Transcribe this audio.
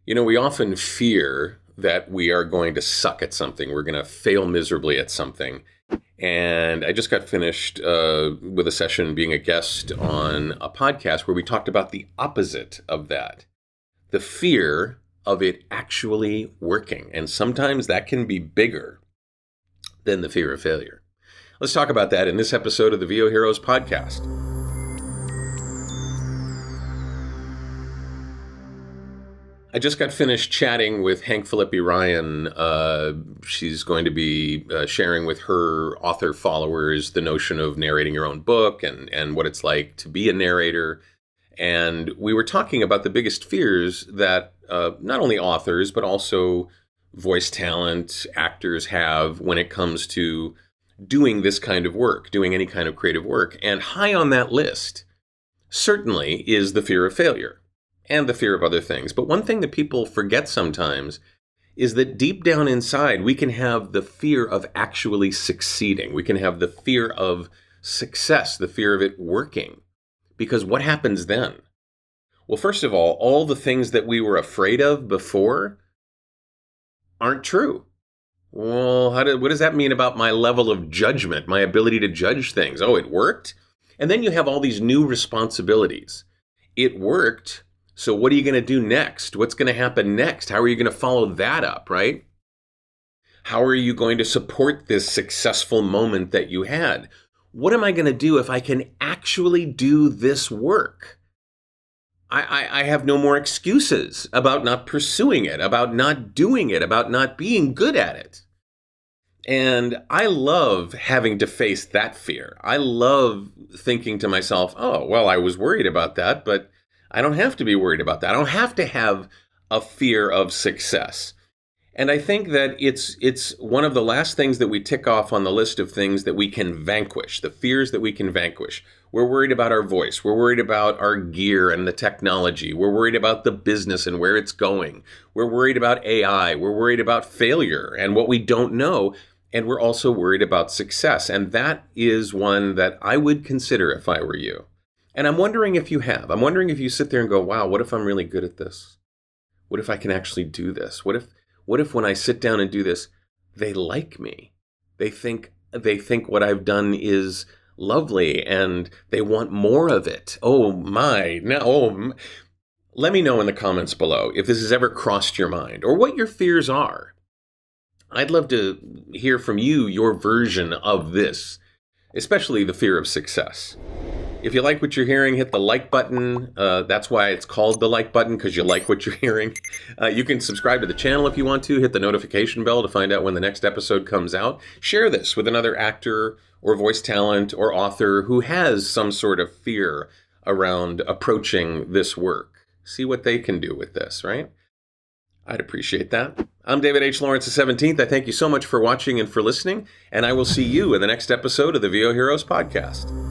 We often fear that we are going to suck at something. We're going to fail miserably at something. And I just got finished with a session being a guest on a podcast where we talked about the opposite of that, the fear of it actually working. And sometimes that can be bigger than the fear of failure. Let's talk about that in this episode of the VO Heroes podcast. I just got finished chatting with Hank Philippi Ryan. She's going to be sharing with her author followers the notion of narrating your own book and what it's like to be a narrator. And we were talking about the biggest fears that not only authors, but also voice talent, actors have when it comes to doing this kind of work, doing any kind of creative work. And high on that list certainly is the fear of failure. And the fear of other things. But one thing that people forget sometimes is that deep down inside, we can have the fear of actually succeeding. We can have the fear of success, the fear of it working. Because what happens then? Well, first of all the things that we were afraid of before aren't true. Well, what does that mean about my level of judgment, my ability to judge things? Oh, it worked? And then you have all these new responsibilities. It worked. So what are you going to do next? What's going to happen next? How are you going to follow that up, right? How are you going to support this successful moment that you had? What am I going to do if I can actually do this work? I have no more excuses about not pursuing it, about not doing it, about not being good at it. And I love having to face that fear. I love thinking to myself, oh, well, I was worried about that, but I don't have to be worried about that. I don't have to have a fear of success. And I think that it's one of the last things that we tick off on the list of things that we can vanquish, the fears that we can vanquish. We're worried about our voice. We're worried about our gear and the technology. We're worried about the business and where it's going. We're worried about AI. We're worried about failure and what we don't know. And we're also worried about success. And that is one that I would consider if I were you. And I'm wondering if you have. I'm wondering if you sit there and go, wow, what if I'm really good at this? What if I can actually do this? What if when I sit down and do this, they like me? They think what I've done is lovely and they want more of it. Oh my, no. Let me know in the comments below if this has ever crossed your mind or what your fears are. I'd love to hear from you, your version of this, especially the fear of success. If you like what you're hearing, hit the like button. That's why it's called the like button, because you like what you're hearing. You can subscribe to the channel if you want to. Hit the notification bell to find out when the next episode comes out. Share this with another actor or voice talent or author who has some sort of fear around approaching this work. See what they can do with this, right? I'd appreciate that. I'm David H. Lawrence the 17th. I thank you so much for watching and for listening, and I will see you in the next episode of the VO Heroes podcast.